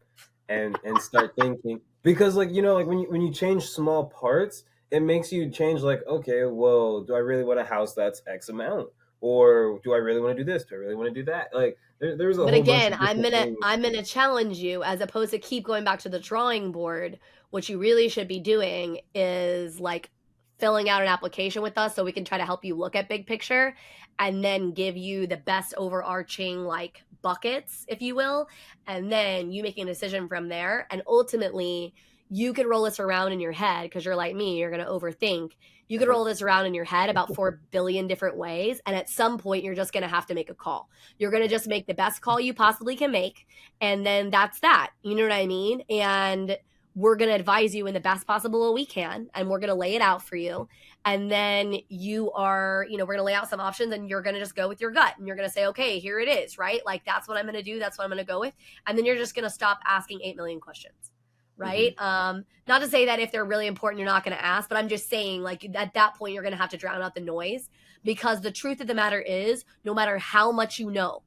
and start thinking, because like, you know, like when you change small parts, it makes you change, like, okay, well, do I really want a house that's X amount, or do I really want to do this, do I really want to do that? Like there's a But whole bunch again, of different things. I'm gonna challenge you, as opposed to keep going back to the drawing board. What you really should be doing is like filling out an application with us so we can try to help you look at big picture, and then give you the best overarching like buckets, if you will, and then you making a decision from there. And ultimately you could roll this around in your head, because you're like me, you're going to overthink. You could roll this around in your head about 4 billion different ways, and at some point you're just going to have to make a call. You're going to just make the best call you possibly can make, and then that's that. You know what I mean? And we're going to advise you in the best possible way we can, and we're going to lay it out for you. And then we're going to lay out some options, and you're going to just go with your gut, and you're going to say, okay, here it is, right? Like, that's what I'm going to do. That's what I'm going to go with. And then you're just going to stop asking 8 million questions, right? Not to say that if they're really important, you're not going to ask, but I'm just saying, like, at that point, you're going to have to drown out the noise, because the truth of the matter is, no matter how much you know,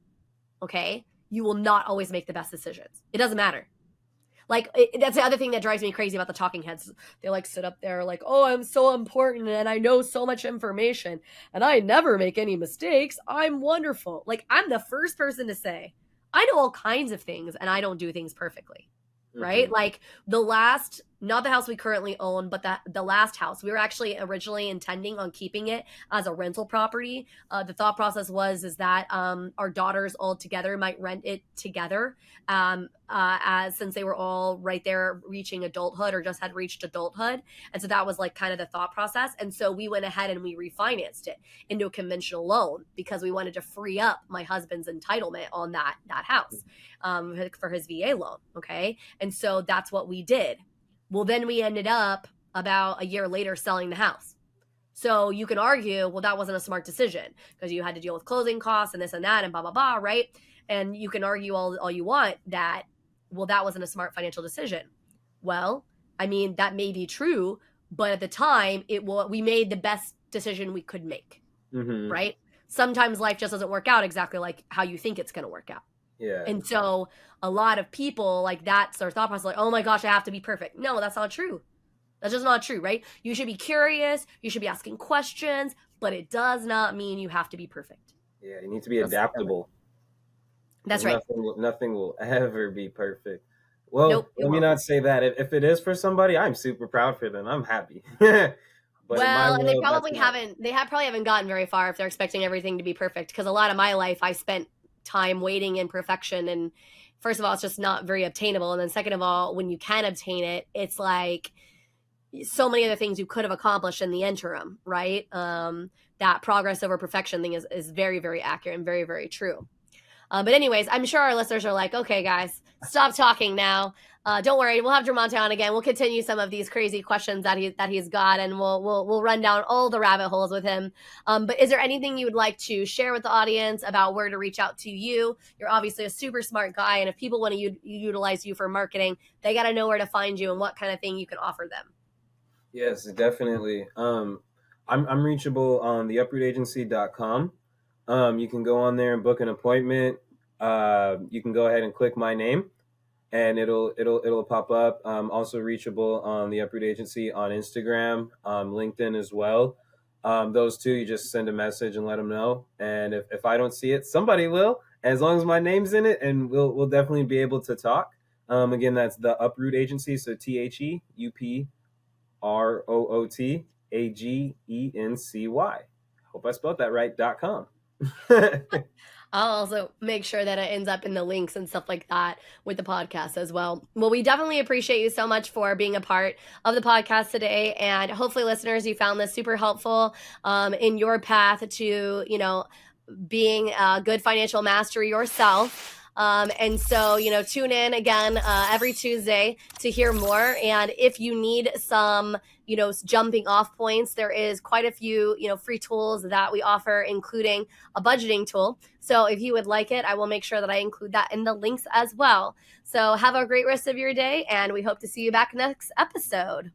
okay, you will not always make the best decisions. It doesn't matter. Like, that's the other thing that drives me crazy about the talking heads. They like sit up there like, oh, I'm so important and I know so much information and I never make any mistakes. I'm wonderful. Like, I'm the first person to say, I know all kinds of things and I don't do things perfectly, right? Like, the last not the house we currently own, but the last house. We were actually originally intending on keeping it as a rental property. The thought process is that our daughters all together might rent it together, as since they were all right there reaching adulthood or just had reached adulthood. And so that was like kind of the thought process. And so we went ahead and we refinanced it into a conventional loan because we wanted to free up my husband's entitlement on that house for his VA loan. Okay. And so that's what we did. Well, then we ended up about a year later selling the house. So you can argue, well, that wasn't a smart decision because you had to deal with closing costs and this and that and blah, blah, blah, right? And you can argue all you want that, well, that wasn't a smart financial decision. Well, I mean, that may be true, but at the time, we made the best decision we could make, right? Sometimes life just doesn't work out exactly like how you think it's going to work out. Yeah. And so a lot of people, like, that's their thought process, like, oh my gosh, I have to be perfect. No, that's not true. That's just not true, right? You should be curious. You should be asking questions, but it does not mean you have to be perfect. Yeah, you need to be adaptable. That's right. Nothing will ever be perfect. Well, Nope, let me not say that. If it is for somebody, I'm super proud for them. I'm happy. But well, and they probably haven't gotten very far if they're expecting everything to be perfect. Because a lot of my life, I spent time waiting in perfection. And first of all, it's just not very obtainable. And then second of all, when you can obtain it, it's like so many other things you could have accomplished in the interim, right? That progress over perfection thing is very, very accurate and very, very true. But anyways, I'm sure our listeners are like, okay, guys, stop talking now. Don't worry, we'll have Dermonte on again. We'll continue some of these crazy questions that he's got, and we'll run down all the rabbit holes with him. But is there anything you would like to share with the audience about where to reach out to you? You're obviously a super smart guy, and if people want to utilize you for marketing, they got to know where to find you and what kind of thing you can offer them. Yes, definitely. I'm reachable on theupRootAgency.com. You can go on there and book an appointment. You can go ahead and click my name, and it'll pop up. Also reachable on the Uproot Agency on Instagram, LinkedIn as well. Those two, you just send a message and let them know. And if I don't see it, somebody will, as long as my name's in it, and we'll definitely be able to talk. Again, that's the Uproot Agency. So TheUPRootAgency. Hope I spelled that right. .com. I'll also make sure that it ends up in the links and stuff like that with the podcast as well. Well, we definitely appreciate you so much for being a part of the podcast today. And hopefully, listeners, you found this super helpful in your path to, being a good financial mastery yourself. And so, tune in again every Tuesday to hear more. And if you need some, jumping off points, there is quite a few, free tools that we offer, including a budgeting tool. So if you would like it, I will make sure that I include that in the links as well. So have a great rest of your day, and we hope to see you back next episode.